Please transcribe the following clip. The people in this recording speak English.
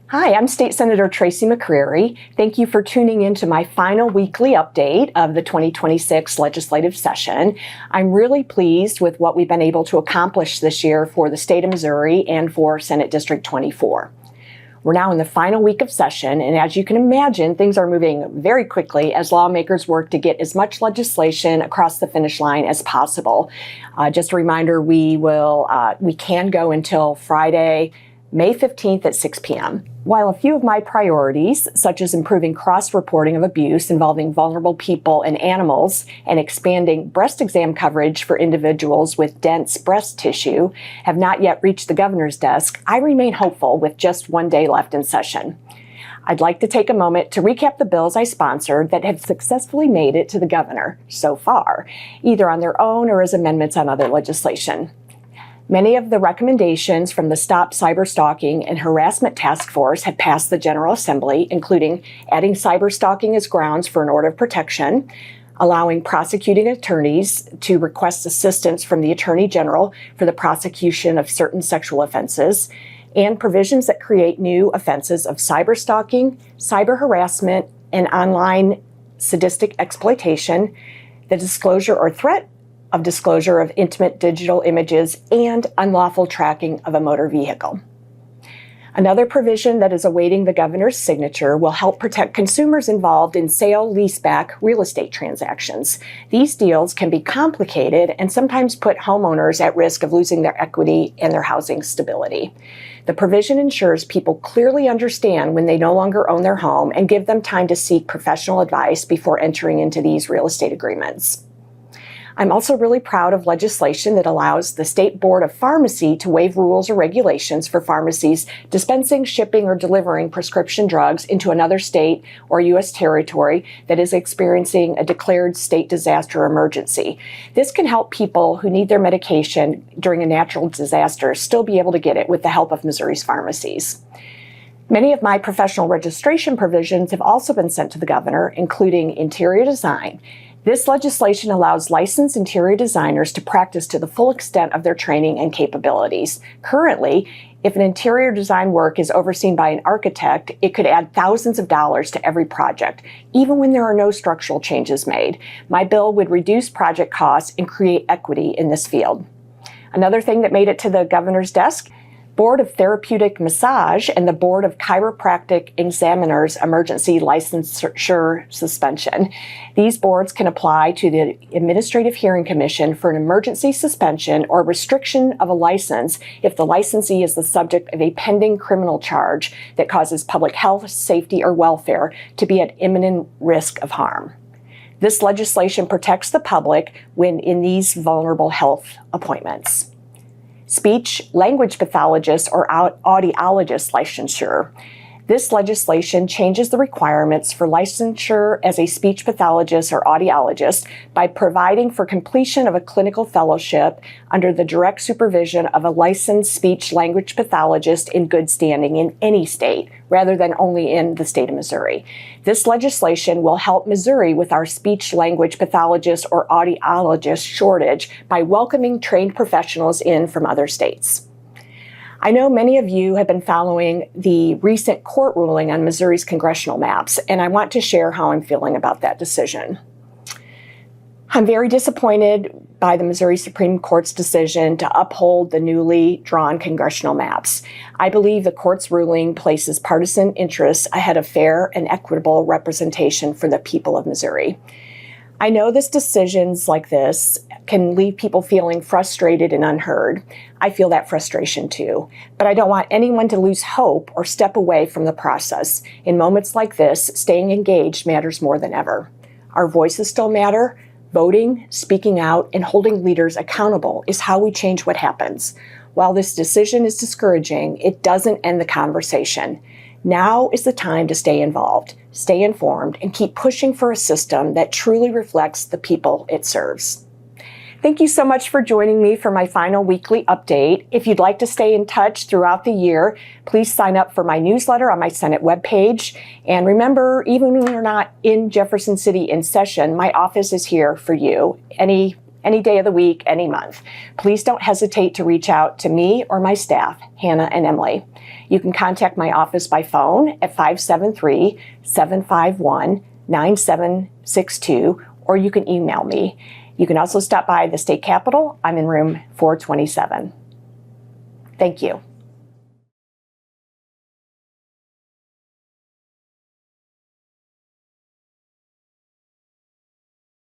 Hi, I'm State Senator Tracy McCreery. Thank you for tuning in to my final weekly update of the 2026 legislative session. I'm really pleased with what we've been able to accomplish this year for the state of Missouri and for Senate District 24. We're now in the final week of session, and as you can imagine, things are moving very quickly as lawmakers work to get as much legislation across the finish line as possible. Just a reminder, we can go until Friday, May 15th at 6 p.m. While a few of my priorities, such as improving cross-reporting of abuse involving vulnerable people and animals and expanding breast exam coverage for individuals with dense breast tissue, have not yet reached the governor's desk, I remain hopeful with just one day left in session. I'd like to take a moment to recap the bills I sponsored that have successfully made it to the governor so far, either on their own or as amendments on other legislation. Many of the recommendations from the Stop Cyberstalking and Harassment Task Force have passed the General Assembly, including adding cyberstalking as grounds for an order of protection, allowing prosecuting attorneys to request assistance from the Attorney General for the prosecution of certain sexual offenses, and provisions that create new offenses of cyberstalking, cyber harassment, and online sadistic exploitation, the disclosure or threat of disclosure of intimate digital images, and unlawful tracking of a motor vehicle. Another provision that is awaiting the governor's signature will help protect consumers involved in sale-leaseback real estate transactions. These deals can be complicated and sometimes put homeowners at risk of losing their equity and their housing stability. The provision ensures people clearly understand when they no longer own their home and give them time to seek professional advice before entering into these real estate agreements. I'm also really proud of legislation that allows the State Board of Pharmacy to waive rules or regulations for pharmacies dispensing, shipping, or delivering prescription drugs into another state or U.S. territory that is experiencing a declared state disaster or emergency. This can help people who need their medication during a natural disaster still be able to get it with the help of Missouri's pharmacies. Many of my professional registration provisions have also been sent to the governor, including interior design. This legislation allows licensed interior designers to practice to the full extent of their training and capabilities. Currently, if an interior design work is overseen by an architect, it could add thousands of dollars to every project, even when there are no structural changes made. My bill would reduce project costs and create equity in this field. Another thing that made it to the governor's desk: Board of Therapeutic Massage and the Board of Chiropractic Examiners Emergency Licensure Suspension. These boards can apply to the Administrative Hearing Commission for an emergency suspension or restriction of a license if the licensee is the subject of a pending criminal charge that causes public health, safety, or welfare to be at imminent risk of harm. This legislation protects the public when in these vulnerable health appointments. Speech-language pathologist or audiologist licensure. This legislation changes the requirements for licensure as a speech pathologist or audiologist by providing for completion of a clinical fellowship under the direct supervision of a licensed speech-language pathologist in good standing in any state, rather than only in the state of Missouri. This legislation will help Missouri with our speech-language pathologist or audiologist shortage by welcoming trained professionals in from other states. I know many of you have been following the recent court ruling on Missouri's congressional maps, and I want to share how I'm feeling about that decision. I'm very disappointed by the Missouri Supreme Court's decision to uphold the newly drawn congressional maps. I believe the court's ruling places partisan interests ahead of fair and equitable representation for the people of Missouri. I know decisions like this can leave people feeling frustrated and unheard. I feel that frustration too, but I don't want anyone to lose hope or step away from the process. In moments like this, staying engaged matters more than ever. Our voices still matter. Voting, speaking out, and holding leaders accountable is how we change what happens. While this decision is discouraging, it doesn't end the conversation. Now is the time to stay involved, stay informed, and keep pushing for a system that truly reflects the people it serves. Thank you so much for joining me for my final weekly update. If you'd like to stay in touch throughout the year, please sign up for my newsletter on my Senate webpage. And remember, even when we're not in Jefferson City in session, my office is here for you any day of the week, any month. Please don't hesitate to reach out to me or my staff, Hannah and Emily. You can contact my office by phone at 573-751-9762, or you can email me. You can also stop by the State Capitol. I'm in room 427. Thank you.